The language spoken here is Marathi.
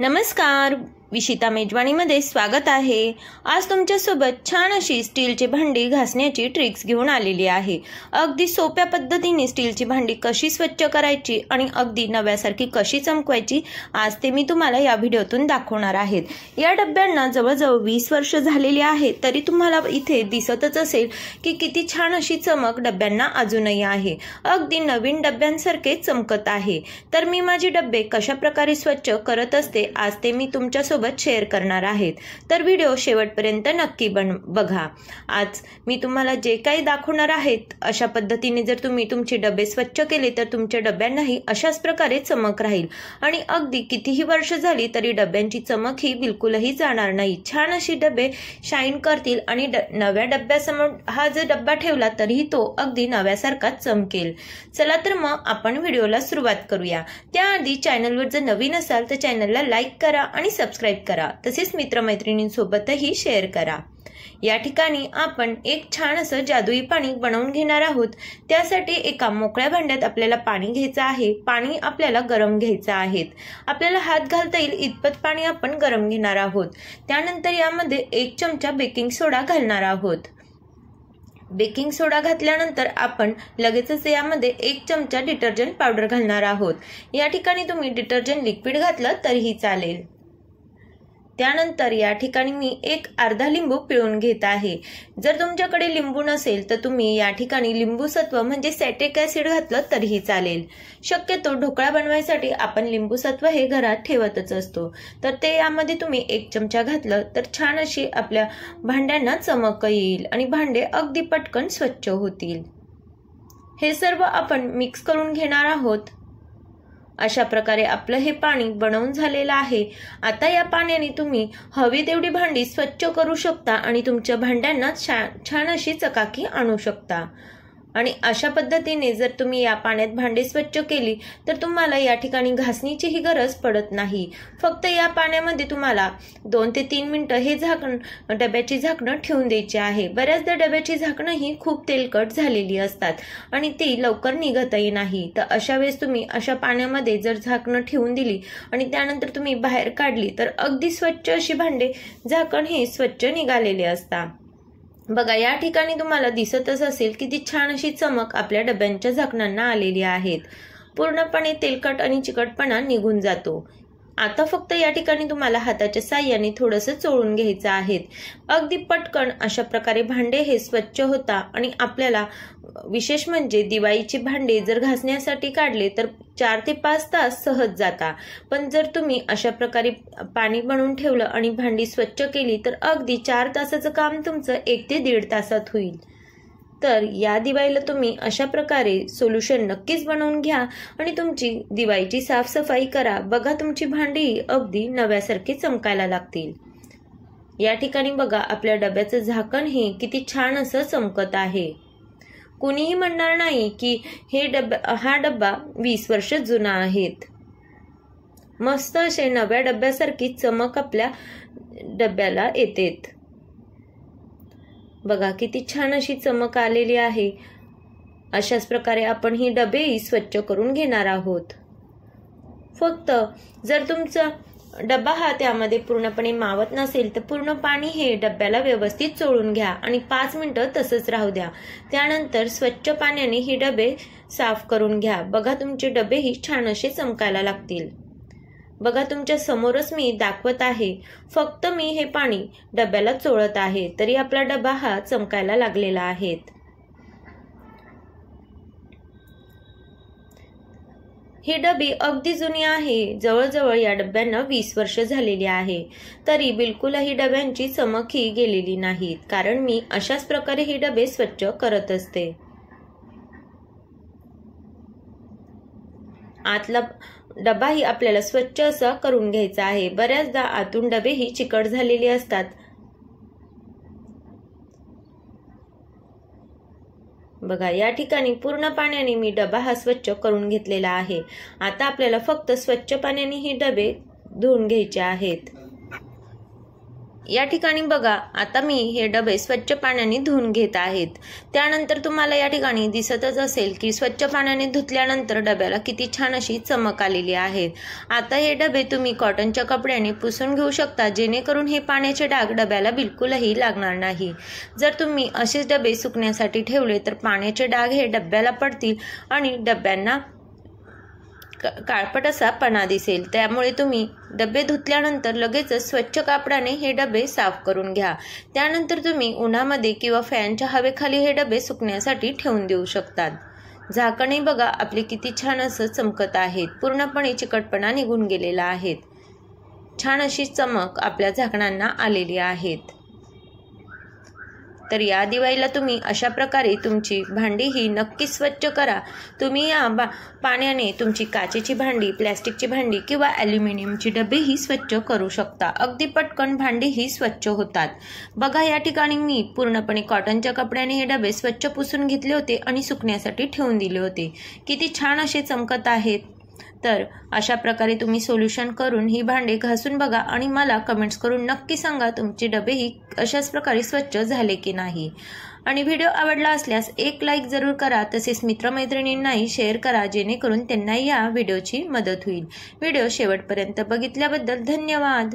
नमस्कार, विशिता मेजवानीमध्ये स्वागत आहे। आज तुमच्यासोबत छान अशी स्टीलची भांडी घासण्याची ट्रिक्स घेऊन आलेली आहे। अगदी सोप्या पद्धतीने स्टीलची भांडी कशी स्वच्छ करायची आणि अगदी नव्यासारखी कशी चमकवायची आज ते मी तुम्हाला या व्हिडिओतून दाखवणार आहे। या डब्यांना जवळजवळ 20 वर्ष झालेली आहेत, तरी तुम्हाला इथे दिसतच असेल की किती छान अशी चमक डब्यांना अजूनही आहे। अगदी नवीन डब्यांसारखे चमकत आहे। तर मी माझे डब्बे कशा प्रकारे स्वच्छ करत असते आज ते मी तुमच्यासोबत शेअर करणार आहेत, तर व्हिडिओ शेवटपर्यंत नक्की बघा। आज मी तुम्हाला जे काही दाखवणार आहेत अशा पद्धतीने जर तुम्ही तुमचे डबे स्वच्छ केले तर तुमच्या डब्यांनाही अशाच प्रकारे चमक राहील आणि अगदी कितीही वर्ष झाली तरी डब्यांची चमक ही बिलकुलही जाणार नाही। छान अशी डबे शाईन करतील आणि नव्या डब्यासमोर हा जर डब्बा ठेवला तरीही तो अगदी नव्यासारखाच चमकेल। चला तर मग आपण व्हिडिओला सुरुवात करूया। त्याआधी चॅनलवर जर नवीन असाल तर चॅनलला लाईक करा आणि सबस्क्राइब करा, तसेच मित्रमैत्रिणींसोबतही शेअर करा। या ठिकाणी आपण एक छान असं जादुई पाणी बनवून घेणार आहोत। त्यासाठी एका मोकळ्या भांड्यात आपल्याला पाणी घ्यायचं आहे। पाणी आपल्याला गरम घ्यायचं आहे। आपल्याला हात घालता येईल इतपत पाणी आपण गरम घेणार आहोत। त्यानंतर यामध्ये 1 चमचा बेकिंग सोडा घालणार आहोत। बेकिंग सोडा घातल्यानंतर आपण लगेचच यामध्ये 1 चमचा डिटर्जंट पावडर घालणार आहोत। या ठिकाणी तुम्ही डिटर्जंट लिक्विड घातलं तरीही चालेल। त्यानंतर या ठिकाणी मी एक अर्धा लिंबू पिळून घेत आहे। जर तुमच्याकडे लिंबू नसेल तर तुम्ही या ठिकाणी लिंबू सत्व म्हणजे सॅटिक ऍसिड घातलं तरीही चालेल। शक्यतो ढोकळा बनवायसाठी आपण लिंबू सत्व हे घरात ठेवतच असतो, तर ते यामध्ये तुम्ही 1 चमचा घातलं तर छान अशी आपल्या भांड्यांना चमक येईल आणि भांडे अगदी पटकन स्वच्छ होतील। हे सर्व आपण मिक्स करून घेणार आहोत। अशा प्रकारे आपलं हे पाणी बनवून झालेलं आहे। आता या पाण्याने तुम्ही हवी तेवढी भांडी स्वच्छ करू शकता आणि तुमच्या भांड्यांना छान अशी चकाकी आणू शकता। आणि अशा पद्धतीने जर तुम्ही या पाण्यात भांडे स्वच्छ केली तर तुम्हाला या ठिकाणी घासणीचीही गरज पडत नाही। फक्त या पाण्यामध्ये तुम्हाला 2 ते 3 मिनिटं हे डब्याची झाकणं ठेवून द्यायची आहे। बऱ्याचदा डब्याची झाकणं ही खूप तेलकट झालेली असतात आणि ती लवकर निघतही नाही, तर अशा वेळेस तुम्ही अशा पाण्यामध्ये जर झाकणं ठेवून दिली आणि त्यानंतर तुम्ही बाहेर काढली तर अगदी स्वच्छ अशी भांडे झाकण हे स्वच्छ निघालेले असतात। बघा, या ठिकाणी तुम्हाला दिसतच असेल किती छान अशी चमक आपल्या डब्यांच्या झाकणांना आलेली आहेत। पूर्णपणे तेलकट आणि चिकटपणा निघून जातो। आता फक्त या ठिकाणी तुम्हाला हाताच्या साहाय्याने थोडंसं चोळून घ्यायचं आहे। अगदी पटकन अशा प्रकारे भांडे हे स्वच्छ होता आणि आपल्याला विशेष म्हणजे दिवाळीचे भांडे जर घासण्यासाठी काढले तर 4 ते 5 तास सहज जाता, पण जर तुम्ही अशा प्रकारे पाणी बनवून ठेवलं आणि भांडी स्वच्छ केली तर अगदी 4 तासाचं काम तुमचं 1 ते 1.5 तासात होईल। तर या दिवाळीला तुम्ही अशा प्रकारे सोल्युशन नक्कीच बनवून घ्या आणि तुमची दिवाळीची साफसफाई करा। बघा, तुमची भांडी अगदी नव्यासारखी चमकायला लागतील। या ठिकाणी बघा, आपल्या डब्याचं झाकण हे किती छान असं चमकत आहे। कुणीही म्हणणार नाही की हा डब्बा 20 वर्ष जुना आहे। मस्त असे नव्या डब्यासारखी चमक आपल्या डब्याला येते। बघा, किती छान अशी चमक आलेली आहे। अशाच प्रकारे आपण ही डबेही स्वच्छ करून घेणार आहोत। फक्त जर तुमचा डब्बा हा त्यामध्ये पूर्णपणे मावत नसेल तर पूर्ण पाणी हे डब्याला व्यवस्थित चोळून घ्या आणि 5 मिनिटं तसंच राहू द्या। त्यानंतर स्वच्छ पाण्याने ही डबे साफ करून घ्या। बघा, तुमचे डबेही छान असे चमकायला लागतील। बघा, तुमच्या समोरच मी दाखवत आहे। फक्त मी हे पाणी डब्याला चोळत आहे तरी आपला डबा हा चमकायला लागलेला आहे। ही डबी अगदी जुनी आहे। जवळजवळ या डब्यांना 20 वर्ष झालेली आहे, तरी बिलकुलही डब्यांची चमक ही गेलेली नाही, कारण मी अशाच प्रकारे ही डबे स्वच्छ करत असते। आतला डबाही आपल्याला स्वच्छ असा करून घ्यायचा आहे। बऱ्याचदा आतून डबेही चिकट झालेले असतात। बघा, या ठिकाणी पूर्ण पाण्याने मी डबा हा स्वच्छ करून घेतलेला आहे। आता आपल्याला फक्त स्वच्छ पाण्याने ही डबे धुवून घ्यायचे आहेत। या ठिकाणी बघा, आता मी हे डबे स्वच्छ पाण्याने धुवून घेत आहेत। त्यानंतर तुम्हाला या ठिकाणी दिसतच असेल की स्वच्छ पाण्याने धुतल्यानंतर डब्याला किती छान अशी चमक आलेली आहे। आता हे डबे तुम्ही कॉटनच्या कपड्याने पुसून घेऊ शकता, जेणेकरून हे पाण्याचे डाग डब्याला बिलकुलही लागणार नाही। जर तुम्ही असेच डबे सुकण्यासाठी ठेवले तर पाण्याचे डाग हे डब्याला पडतील आणि डब्यांना काळपट असा पणा दिसेल। त्यामुळे तुम्ही डबे धुतल्यानंतर लगेचच स्वच्छ कापडाने हे डबे साफ करून घ्या। त्यानंतर तुम्ही उन्हामध्ये किंवा फॅनच्या हवेखाली हे डबे सुकण्यासाठी ठेवून देऊ शकतात। झाकणही बघा आपले किती छान असं चमकत आहेत, पूर्णपणे चिकटपणा निघून गेलेला आहे। छान अशी चमक आपल्या झाकणांना आलेली आहेत। तर या दिवाळीला तुम्ही अशा प्रकारे तुमची भांडी ही नक्की स्वच्छ करा। तुम्ही या पाण्याने तुमची काचेची भांडी, प्लॅस्टिकची भांडी किंवा ॲल्युमिनियमची डबे ही स्वच्छ करू शकता। अगदी पटकन भांडी ही स्वच्छ होतात। बघा, या ठिकाणी मी पूर्णपणे कॉटनच्या कपड्याने हे डबे स्वच्छ पुसून घेतले होते आणि सुकण्यासाठी ठेवून दिले होते। किती छान असे चमकत आहेत। तर अशा प्रकारे तुम्ही सोल्युशन करून ही भांडे घासून बघा आणि मला कमेंट्स करून नक्की सांगा तुमचे डबे ही अशाच प्रकारे स्वच्छ झाले की नाही। आणि व्हिडिओ आवडला असल्यास एक लाईक जरूर करा, तसेच मित्रमैत्रिणींनाही शेअर करा, जेणेकरून त्यांनाही या व्हिडिओची मदत होईल। व्हिडिओ शेवटपर्यंत बघितल्याबद्दल धन्यवाद।